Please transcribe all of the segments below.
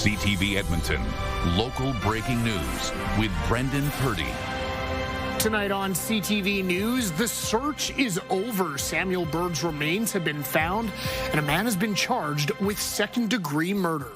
CTV Edmonton, local breaking news with Brendan Purdy. Tonight on CTV News, the search is over. Samuel Bird's remains have been found, and a man has been charged with second-degree murder.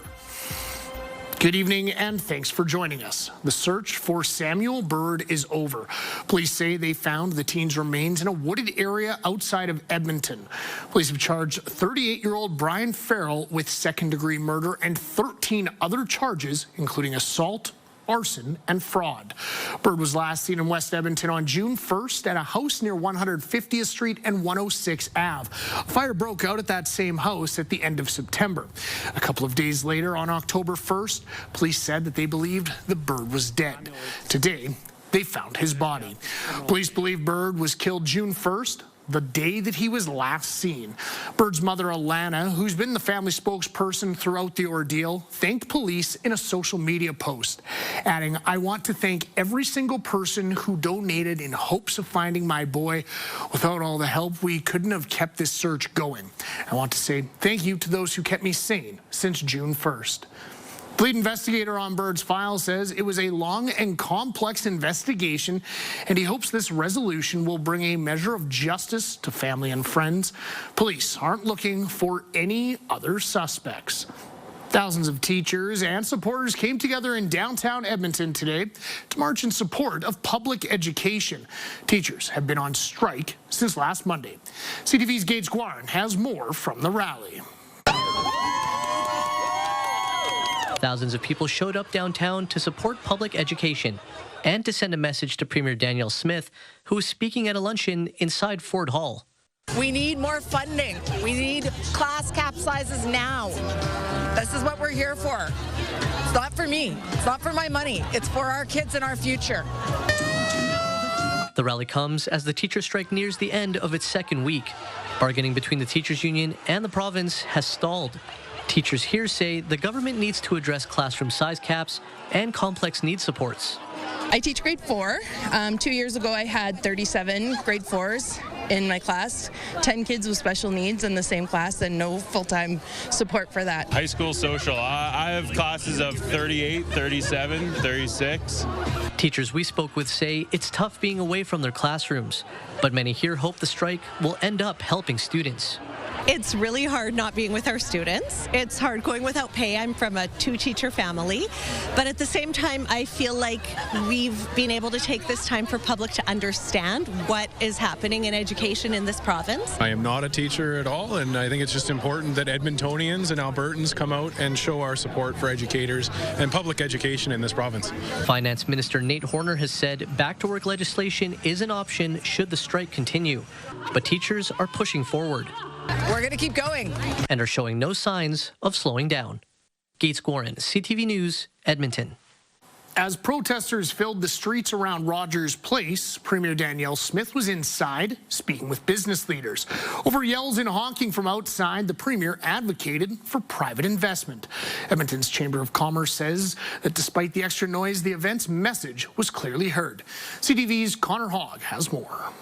Good evening, and thanks for joining us. The search for Samuel Bird is over. Police say they found the teen's remains in a wooded area outside of Edmonton. Police have charged 38-year-old Brian Farrell with second-degree murder and 13 other charges, including assault, arson, and fraud. Bird was last seen in West Edmonton on June 1st at a house near 150th Street and 106 Ave. A fire broke out at that same house at the end of September. A couple of days later, on October 1st, police said that they believed the Bird was dead. Today, they found his body. Police believe Bird was killed June 1st, the day that he was last seen. Bird's mother, Alana, who's been the family spokesperson throughout the ordeal, thanked police in a social media post, adding, "I want to thank every single person who donated in hopes of finding my boy. Without all the help, we couldn't have kept this search going. I want to say thank you to those who kept me sane since June 1st. The lead investigator on Bird's file says it was a long and complex investigation, and he hopes this resolution will bring a measure of justice to family and friends. Police aren't looking for any other suspects. Thousands of teachers and supporters came together in downtown Edmonton today to march in support of public education. Teachers have been on strike since last Monday. CTV's Gage Guarin has more from the rally. Thousands of people showed up downtown to support public education and to send a message to Premier Danielle Smith, who was speaking at a luncheon inside Ford Hall. We need more funding. We need class cap sizes now. This is what we're here for. It's not for me. It's not for my money. It's for our kids and our future. The rally comes as the teacher strike nears the end of its second week. Bargaining between the teachers' union and the province has stalled. Teachers here say the government needs to address classroom size caps and complex needs supports. I teach grade 4. 2 years ago, I had 37 grade 4s in my class, 10 kids with special needs in the same class, and no full-time support for that. High school social, I have classes of 38, 37, 36. Teachers we spoke with say it's tough being away from their classrooms, but many here hope the strike will end up helping students. It's really hard not being with our students. It's hard going without pay. I'm from a 2-teacher family. But at the same time, I feel like we've been able to take this time for public to understand what is happening in education in this province. I am not a teacher at all, and I think it's just important that Edmontonians and Albertans come out and show our support for educators and public education in this province. Finance Minister Nate Horner has said back-to-work legislation is an option should the strike continue. But teachers are pushing forward. We're going to keep going. And are showing no signs of slowing down. Gates Gorin, CTV News, Edmonton. As protesters filled the streets around Rogers Place, Premier Danielle Smith was inside speaking with business leaders. Over yells and honking from outside, the Premier advocated for private investment. Edmonton's Chamber of Commerce says that despite the extra noise, the event's message was clearly heard. CTV's Connor Hogg has more.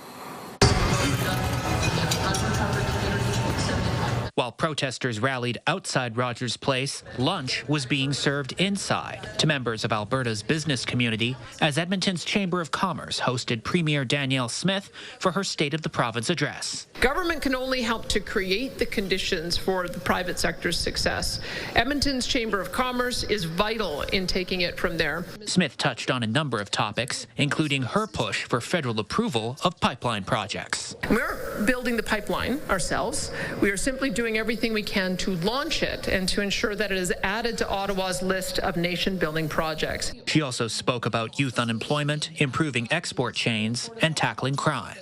While protesters rallied outside Rogers Place, lunch was being served inside to members of Alberta's business community as Edmonton's Chamber of Commerce hosted Premier Danielle Smith for her State of the Province address. Government can only help to create the conditions for the private sector's success. Edmonton's Chamber of Commerce is vital in taking it from there. Smith touched on a number of topics, including her push for federal approval of pipeline projects. We're building the pipeline ourselves. We are simply doing everything we can to launch it and to ensure that it is added to Ottawa's list of nation-building projects. She also spoke about youth unemployment, improving export chains, and tackling crime.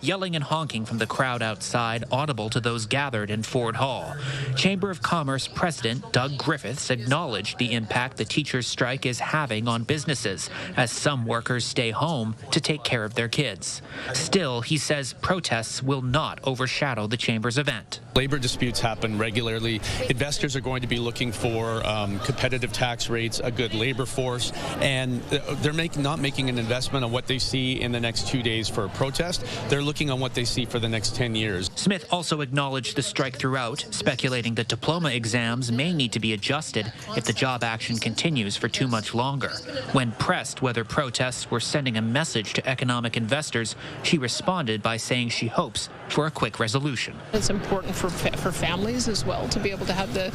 Yelling and honking from the crowd outside, audible to those gathered in Ford Hall. Chamber of Commerce President Doug Griffiths acknowledged the impact the teachers' strike is having on businesses as some workers stay home to take care of their kids. Still, he says protests will not overshadow the Chamber's event. Labor disputes happen regularly. Investors are going to be looking for competitive tax rates, a good labor force, and they're not making an investment on what they see in the next 2 days for a protest. They're looking on what they see for the next 10 years. Smith also acknowledged the strike throughout, speculating that diploma exams may need to be adjusted if the job action continues for too much longer. When pressed whether protests were sending a message to economic investors, she responded by saying she hopes for a quick resolution. It's important for families as well to be able to have the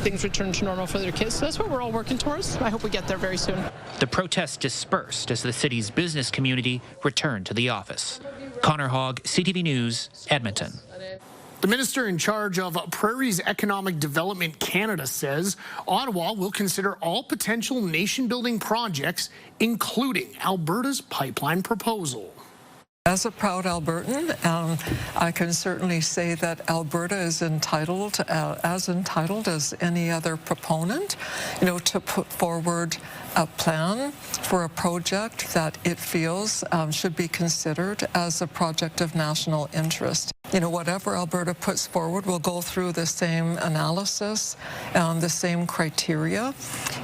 things return to normal for their kids. So that's what we're all working towards. I hope we get there very soon. The protests dispersed as the city's business community returned to the office. Connor Hogg, CTV News, Edmonton. The minister in charge of Prairie's Economic Development Canada says Ottawa will consider all potential nation-building projects, including Alberta's pipeline proposal. As a proud Albertan, I can certainly say that Alberta is entitled as any other proponent, to put forward a plan for a project that it feels should be considered as a project of national interest. Whatever Alberta puts forward will go through the same analysis, the same criteria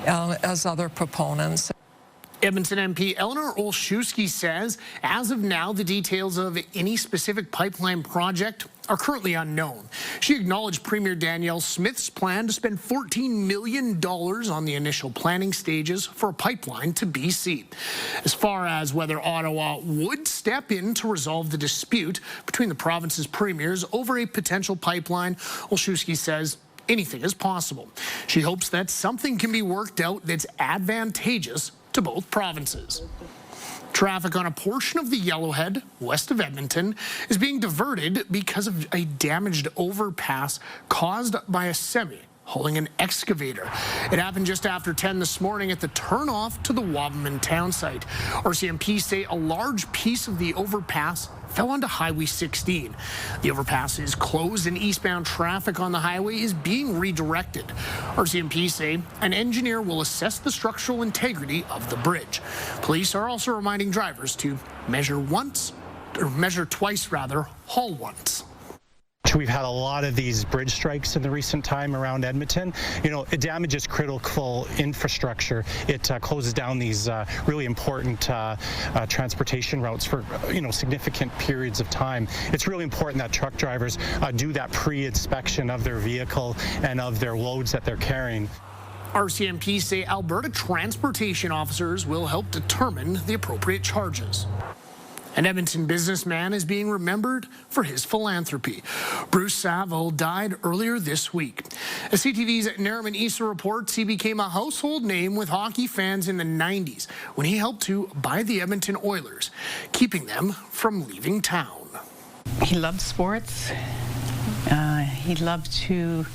as other proponents. Edmonton MP Eleanor Olszewski says, as of now, the details of any specific pipeline project are currently unknown. She acknowledged Premier Danielle Smith's plan to spend $14 million on the initial planning stages for a pipeline to BC. As far as whether Ottawa would step in to resolve the dispute between the province's premiers over a potential pipeline, Olszewski says anything is possible. She hopes that something can be worked out that's advantageous to both provinces. Traffic on a portion of the Yellowhead, west of Edmonton, is being diverted because of a damaged overpass caused by a semi hauling an excavator. It happened just after 10 this morning at the turnoff to the Wabamun town site. RCMP say a large piece of the overpass fell onto Highway 16. The overpass is closed and eastbound traffic on the highway is being redirected. RCMP say an engineer will assess the structural integrity of the bridge. Police are also reminding drivers to measure twice, haul once. We've had a lot of these bridge strikes in the recent time around Edmonton. It damages critical infrastructure. It closes down these really important transportation routes for significant periods of time. It's really important that truck drivers do that pre-inspection of their vehicle and of their loads that they're carrying. RCMP say Alberta transportation officers will help determine the appropriate charges. An Edmonton businessman is being remembered for his philanthropy. Bruce Saville died earlier this week. As CTV's Nariman Issa reports, he became a household name with hockey fans in the 90s when he helped to buy the Edmonton Oilers, keeping them from leaving town. He loved sports. He loved to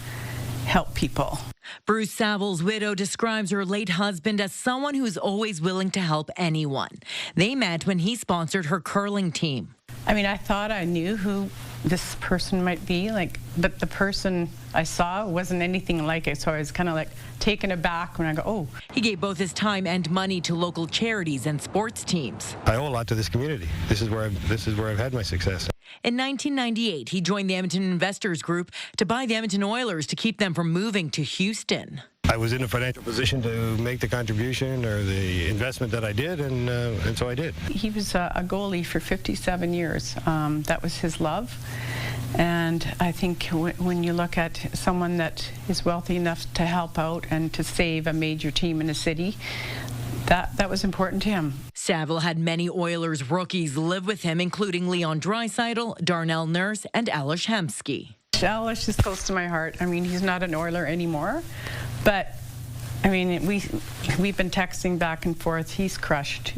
help people. Bruce Saville's widow describes her late husband as someone who's always willing to help anyone. They met when he sponsored her curling team. I thought I knew who this person might be, but the person I saw wasn't anything like it, so I was kind of taken aback when I go, oh. He gave both his time and money to local charities and sports teams. I owe a lot to this community. This is where I've had my success. In 1998, he joined the Edmonton Investors Group to buy the Edmonton Oilers to keep them from moving to Houston. I was in a financial position to make the contribution or the investment that I did, and so I did. He was a goalie for 57 years. That was his love. And I think when you look at someone that is wealthy enough to help out and to save a major team in a city, that was important to him. Saville had many Oilers rookies live with him, including Leon Draisaitl, Darnell Nurse, and Alish Hemsky. Alish is close to my heart. He's not an Oiler anymore, but we've been texting back and forth. He's crushed.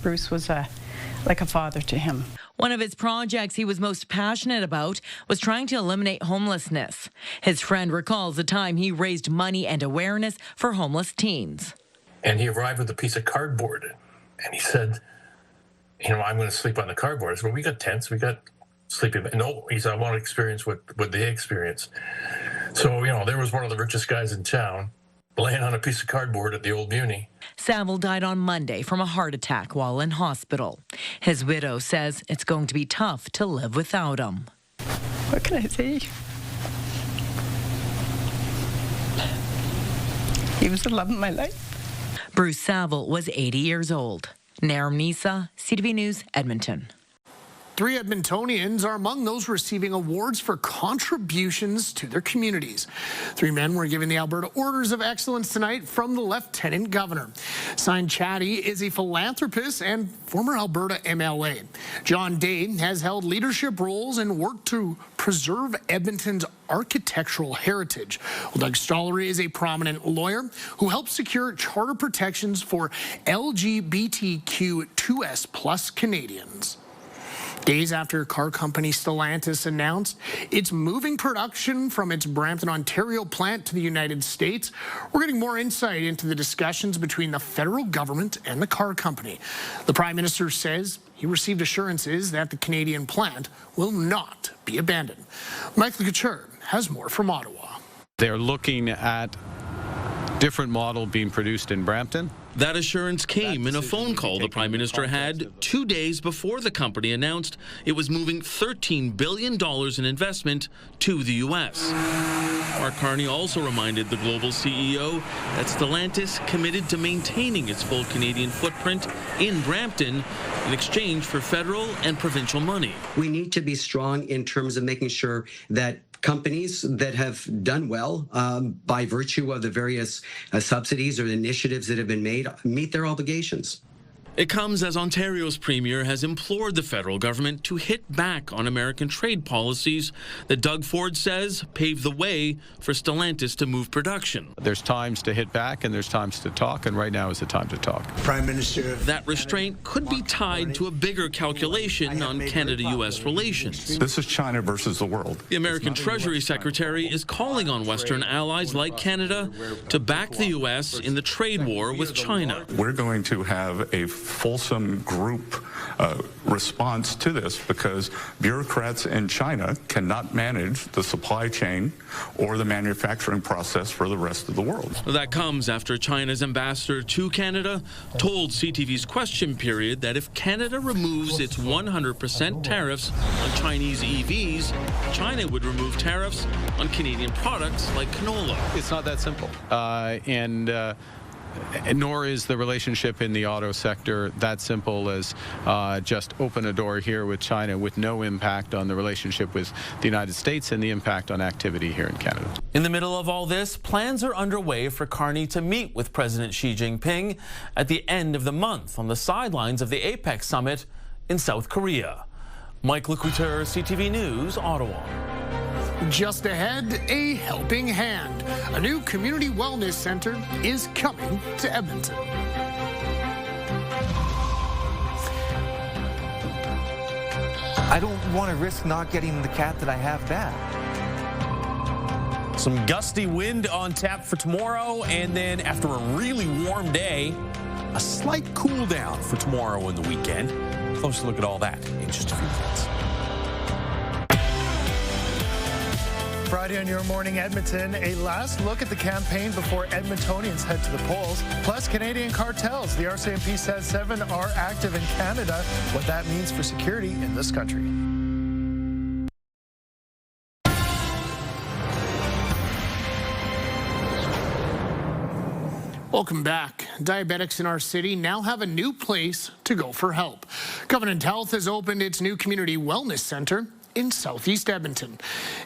Bruce was like a father to him. One of his projects he was most passionate about was trying to eliminate homelessness. His friend recalls the time he raised money and awareness for homeless teens. And he arrived with a piece of cardboard, and he said, I'm going to sleep on the cardboard. I said, well, we got tents, we got sleeping. No, he said, I want to experience what they experienced. So, there was one of the richest guys in town laying on a piece of cardboard at the Old Muni. Saville died on Monday from a heart attack while in hospital. His widow says it's going to be tough to live without him. What can I say? He was the love of my life. Bruce Saville was 80 years old. Nariman Issa, CTV News, Edmonton. 3 Edmontonians are among those receiving awards for contributions to their communities. 3 men were given the Alberta Orders of Excellence tonight from the Lieutenant Governor. Signed Chatty is a philanthropist and former Alberta MLA. John Day has held leadership roles and worked to preserve Edmonton's architectural heritage. Well, Doug Stollery is a prominent lawyer who helped secure charter protections for LGBTQ2S+ Canadians. Days after car company Stellantis announced it's moving production from its Brampton, Ontario plant to the United States, we're getting more insight into the discussions between the federal government and the car company. The Prime Minister says he received assurances that the Canadian plant will not be abandoned. Michael Couture has more from Ottawa. They're looking at different model being produced in Brampton. That assurance came in a phone call the Prime Minister had 2 days before the company announced it was moving $13 billion in investment to the U.S. Mark Carney also reminded the global CEO that Stellantis committed to maintaining its full Canadian footprint in Brampton in exchange for federal and provincial money. We need to be strong in terms of making sure that companies that have done well by virtue of the various subsidies or initiatives that have been made meet their obligations. It comes as Ontario's Premier has implored the federal government to hit back on American trade policies that Doug Ford says pave the way for Stellantis to move production. There's times to hit back and there's times to talk, and right now is the time to talk. Prime Minister. That restraint could be tied to a bigger calculation on Canada-U.S. relations. This is China versus the world. The American Treasury Secretary is calling on Western allies like Canada to back the U.S. in the trade war with China. We're going to have a fulsome group response to this because bureaucrats in China cannot manage the supply chain or the manufacturing process for the rest of the world. That comes after China's ambassador to Canada told CTV's Question Period that if Canada removes its 100% tariffs on Chinese EVs, China would remove tariffs on Canadian products like canola. It's not that simple. Nor is the relationship in the auto sector that simple as just open a door here with China with no impact on the relationship with the United States and the impact on activity here in Canada. In the middle of all this, plans are underway for Carney to meet with President Xi Jinping at the end of the month on the sidelines of the APEC summit in South Korea. Mike Lecouteur, CTV News, Ottawa. Just ahead, a helping hand. A new community wellness center is coming to Edmonton. I don't want to risk not getting the cat that I have back. Some gusty wind on tap for tomorrow, and then after a really warm day, a slight cool down for tomorrow and the weekend. Closer look at all that in just a few minutes. Friday on Your Morning Edmonton, a last look at the campaign before Edmontonians head to the polls. Plus, Canadian cartels. The RCMP says 7 are active in Canada. What that means for security in this country. Welcome back. Diabetics in our city now have a new place to go for help. Covenant Health has opened its new community wellness center in Southeast Edmonton.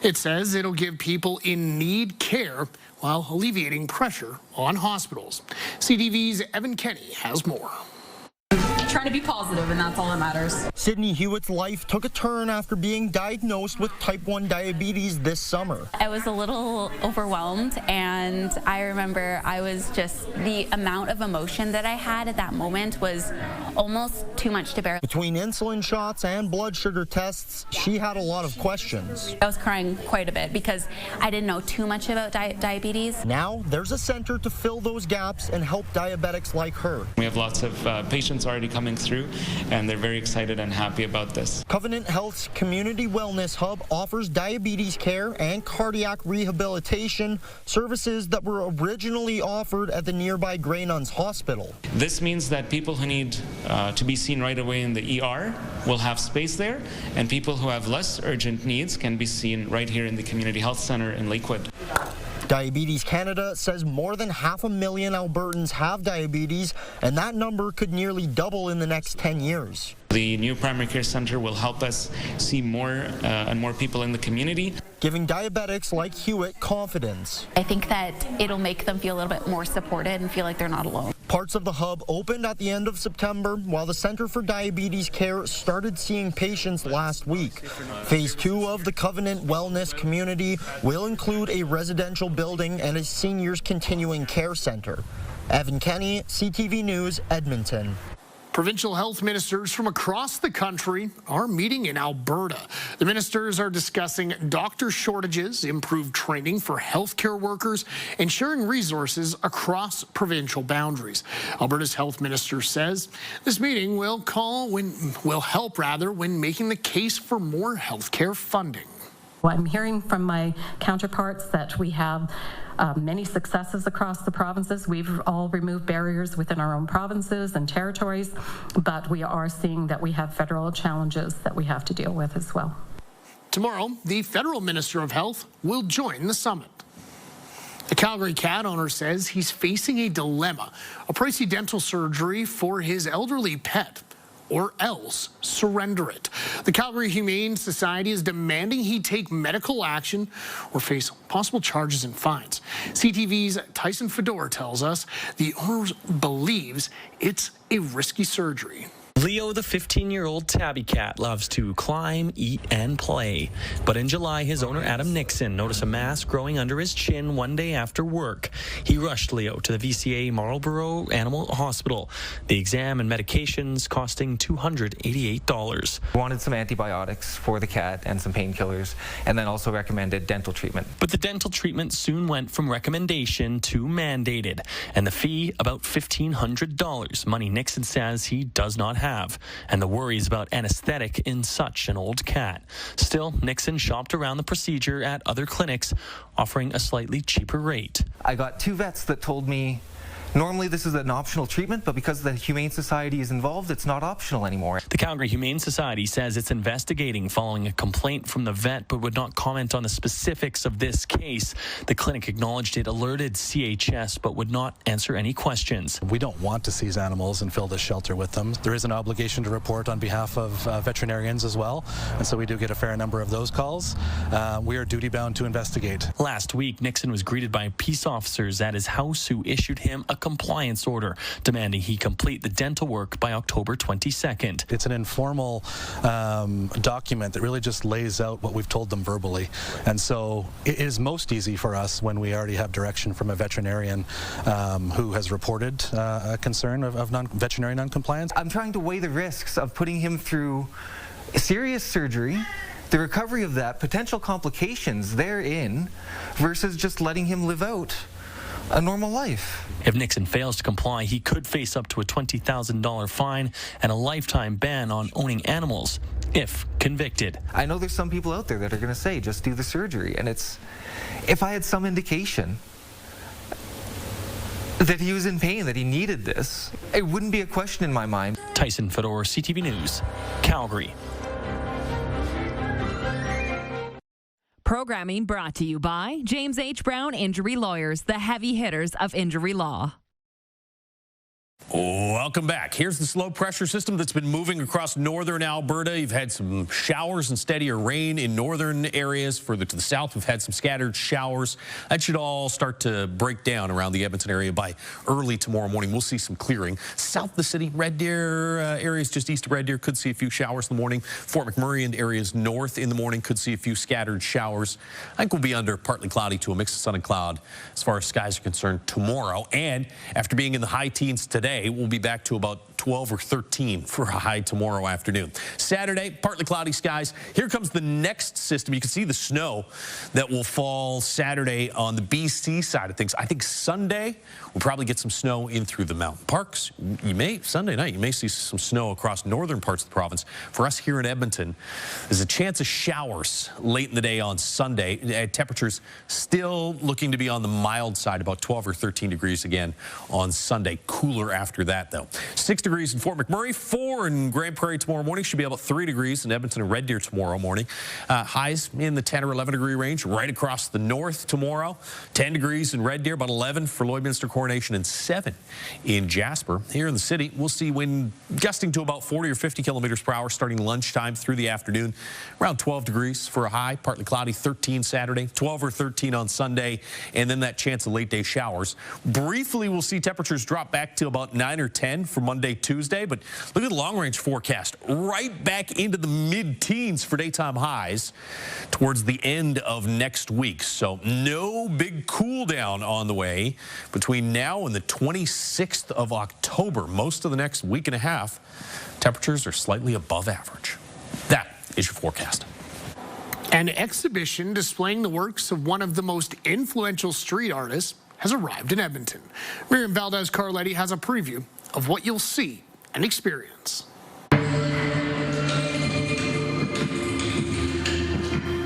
It says it'll give people in need care while alleviating pressure on hospitals. CTV's Evan Kenny has more. Trying to be positive, and that's all that matters. Sydney Hewitt's life took a turn after being diagnosed with type 1 diabetes this summer. I was a little overwhelmed, and I remember the amount of emotion that I had at that moment was almost too much to bear. Between insulin shots and blood sugar tests, she had a lot of questions. I was crying quite a bit because I didn't know too much about diabetes. Now there's a center to fill those gaps and help diabetics like her. We have lots of patients already coming through, and they're very excited and happy about this. Covenant Health's Community Wellness Hub offers diabetes care and cardiac rehabilitation, services that were originally offered at the nearby Grey Nuns Hospital. This means that people who need to be seen right away in the ER will have space there, and people who have less urgent needs can be seen right here in the Community Health Center in Lakewood. Diabetes Canada says more than 500,000 Albertans have diabetes, and that number could nearly double in the next 10 years. The new primary care center will help us see more and more people in the community, giving diabetics like Hewitt confidence. I think that it'll make them feel a little bit more supported and feel like they're not alone. Parts of the hub opened at the end of September, while the Centre for Diabetes Care started seeing patients last week. Phase 2 of the Covenant Wellness Community will include a residential building and a seniors continuing care center. Evan Kenny, CTV News, Edmonton. Provincial health ministers from across the country are meeting in Alberta. The ministers are discussing doctor shortages, improved training for healthcare workers, and sharing resources across provincial boundaries. Alberta's health minister says this meeting will help when making the case for more healthcare funding. Well, I'm hearing from my counterparts that we have many successes across the provinces. We've all removed barriers within our own provinces and territories, but we are seeing that we have federal challenges that we have to deal with as well. Tomorrow, the federal minister of health will join the summit. A Calgary cat owner says he's facing a dilemma, a pricey dental surgery for his elderly pet, or else surrender it. The Calgary Humane Society is demanding he take medical action or face possible charges and fines. CTV's Tyson Fedor tells us the owner believes it's a risky surgery. Leo, the 15-year-old tabby cat, loves to climb, eat, and play. But in July, his owner, Adam Nixon, noticed a mass growing under his chin one day after work. He rushed Leo to the VCA Marlborough Animal Hospital. The exam and medications costing $288. Wanted some antibiotics for the cat and some painkillers, and then also recommended dental treatment. But the dental treatment soon went from recommendation to mandated, and the fee about $1,500, money Nixon says he does not have. And the worries about anesthetic in such an old cat. Still, Nixon shopped around the procedure at other clinics, offering a slightly cheaper rate. I got 2 vets that told me normally this is an optional treatment, but because the Humane Society is involved, it's not optional anymore. The Calgary Humane Society says it's investigating following a complaint from the vet, but would not comment on the specifics of this case. The clinic acknowledged it alerted CHS, but would not answer any questions. We don't want to seize animals and fill this shelter with them. There is an obligation to report on behalf of veterinarians as well, and so we do get a fair number of those calls. We are duty-bound to investigate. Last week, Nixon was greeted by peace officers at his house who issued him a compliance order demanding he complete the dental work by October 22nd. It's an informal document that really just lays out what we've told them verbally, and so it is most easy for us when we already have direction from a veterinarian who has reported a concern of veterinary non-compliance. I'm trying to weigh the risks of putting him through serious surgery, the recovery of that, potential complications therein, versus just letting him live out a normal life. If Nixon fails to comply, he could face up to a $20,000 fine and a lifetime ban on owning animals if convicted. I know there's some people out there that are going to say, just do the surgery. And if I had some indication that he was in pain, that he needed this, it wouldn't be a question in my mind. Tyson Fedor, CTV News, Calgary. Programming brought to you by James H. Brown Injury Lawyers, the heavy hitters of injury law. Welcome back. Here's the slow pressure system that's been moving across northern Alberta. You've had some showers and steadier rain in northern areas. Further to the south, we've had some scattered showers. That should all start to break down around the Edmonton area by early tomorrow morning. We'll see some clearing. South of the city, Red Deer areas just east of Red Deer could see a few showers in the morning. Fort McMurray and areas north in the morning could see a few scattered showers. I think we'll be under partly cloudy to a mix of sun and cloud as far as skies are concerned tomorrow. And after being in the high teens today, we'll be back to about 12 or 13 for a high tomorrow afternoon. Saturday, partly cloudy skies. Here comes the next system. You can see the snow that will fall Saturday on the BC side of things. I think Sunday we'll probably get some snow in through the mountain parks. Sunday night, you may see some snow across northern parts of the province. For us here in Edmonton, there's a chance of showers late in the day on Sunday. Temperatures still looking to be on the mild side, about 12 or 13 degrees again on Sunday. Cooler after that, though. 6 degrees in Fort McMurray, 4 in Grand Prairie tomorrow morning. Should be about 3 degrees in Edmonton and Red Deer tomorrow morning. Highs in the 10 or 11 degree range right across the north tomorrow. 10 degrees in Red Deer, about 11 for Lloydminster Coronation, and 7 in Jasper. Here in the city, we'll see wind gusting to about 40 or 50 kilometers per hour starting lunchtime through the afternoon. Around 12 degrees for a high, partly cloudy, 13 Saturday, 12 or 13 on Sunday, and then that chance of late day showers. Briefly, we'll see temperatures drop back to about 9 or 10 for Monday, Tuesday, but look at the long-range forecast. Right back into the mid-teens for daytime highs towards the end of next week. So no big cool down on the way between now and the 26th of October. Most of the next week and a half, temperatures are slightly above average. That is your forecast. An exhibition displaying the works of one of the most influential street artists has arrived in Edmonton. Miriam Valdez-Carletti has a preview of what you'll see and experience.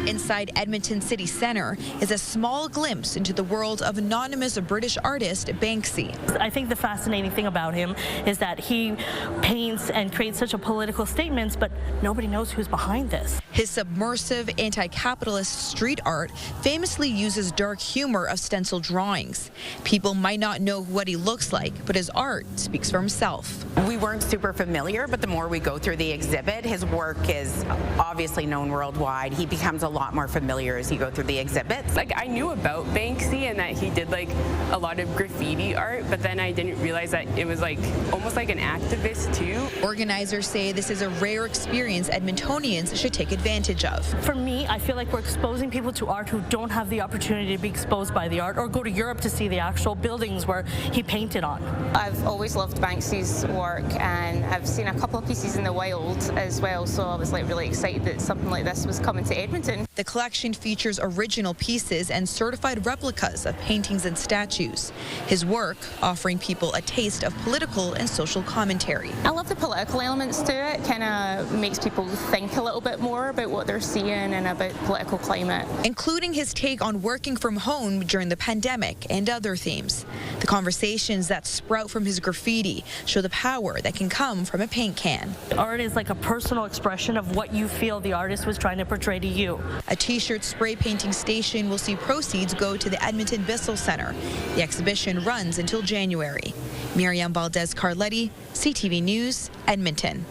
Inside Edmonton City Centre is a small glimpse into the world of anonymous British artist Banksy. I think the fascinating thing about him is that he paints and creates such a political statements, but nobody knows who's behind this. His submersive anti-capitalist street art famously uses dark humor of stencil drawings. People might not know what he looks like, but his art speaks for himself. We weren't super familiar, but the more we go through the exhibit, his work is obviously known worldwide. He becomes a lot more familiar as you go through the exhibits. Like, I knew about Banksy and that he did like a lot of graffiti art, but then I didn't realize that it was like almost like an activist too. Organizers say this is a rare experience Edmontonians should take advantage of. For me, I feel like we're exposing people to art who don't have the opportunity to be exposed by the art or go to Europe to see the actual buildings where he painted on. I've always loved Banksy's work, and I've seen a couple of pieces in the wild as well, so I was like really excited that something like this was coming to Edmonton. The collection features original pieces and certified replicas of paintings and statues. His work offering people a taste of political and social commentary. I love the political elements to it. Kind of makes people think a little bit more about what they're seeing and about political climate. Including his take on working from home during the pandemic and other themes. The conversations that sprout from his graffiti show the power that can come from a paint can. Art is like a personal expression of what you feel the artist was trying to portray to you. A t-shirt spray painting station will see proceeds go to the Edmonton Bissell Centre. The exhibition runs until January. Miriam Valdez-Carletti, CTV News, Edmonton.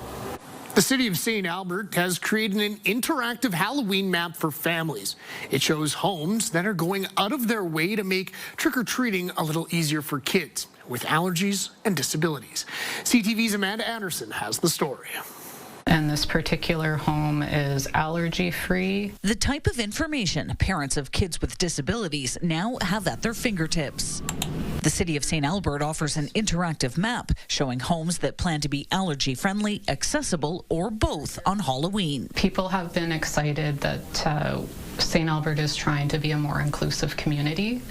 The city of St. Albert has created an interactive Halloween map for families. It shows homes that are going out of their way to make trick-or-treating a little easier for kids with allergies and disabilities. CTV's Amanda Anderson has the story. And this particular home is allergy-free. The type of information parents of kids with disabilities now have at their fingertips. The city of St. Albert offers an interactive map showing homes that plan to be allergy-friendly, accessible, or both on Halloween. People have been excited that St. Albert is trying to be a more inclusive community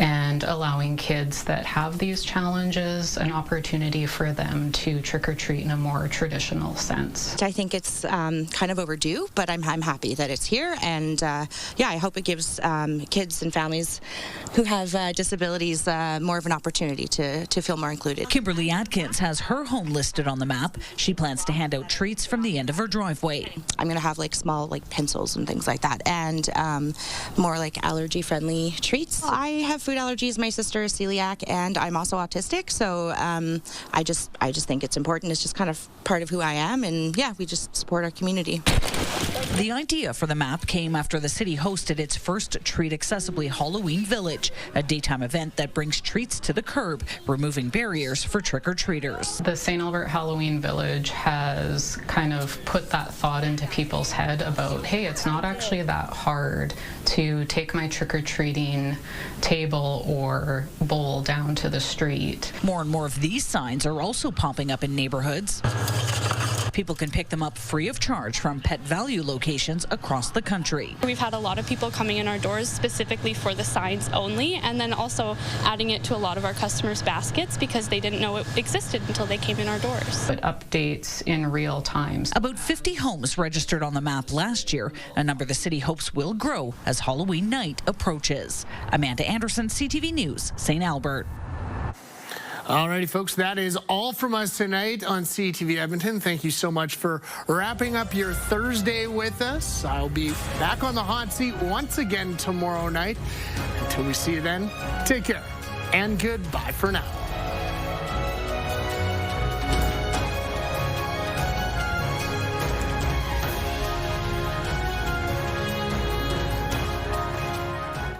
and allowing kids that have these challenges an opportunity for them to trick-or-treat in a more traditional sense. I think it's kind of overdue, but I'm happy that it's here, and yeah, I hope it gives kids and families who have disabilities more of an opportunity to feel more included. Kimberly Atkins has her home listed on the map. She plans to hand out treats from the end of her driveway. I'm going to have like small pencils and things like that, and more like allergy-friendly treats. I have food allergies. My sister is celiac, and I'm also autistic, so I just think it's important. It's just kind of part of who I am, and yeah, we just support our community. The idea for the map came after the city hosted its first Treat Accessibly Halloween Village, a daytime event that brings treats to the curb, removing barriers for trick-or-treaters. The St. Albert Halloween Village has kind of put that thought into people's head about, hey, it's not actually that hard to take my trick-or-treating table or bowl down to the street. More and more of these signs are also popping up in neighborhoods. People can pick them up free of charge from Pet Value locations across the country. We've had a lot of people coming in our doors specifically for the signs only, and then also adding it to a lot of our customers' baskets because they didn't know it existed until they came in our doors. It updates in real time. About 50 homes registered on the map last year, a number the city hopes will grow as Halloween night approaches. Amanda Anderson, CTV News, St. Albert. Alrighty, folks, that is all from us tonight on CTV Edmonton. Thank you so much for wrapping up your Thursday with us. I'll be back on the hot seat once again tomorrow night. Until we see you then, take care and goodbye for now.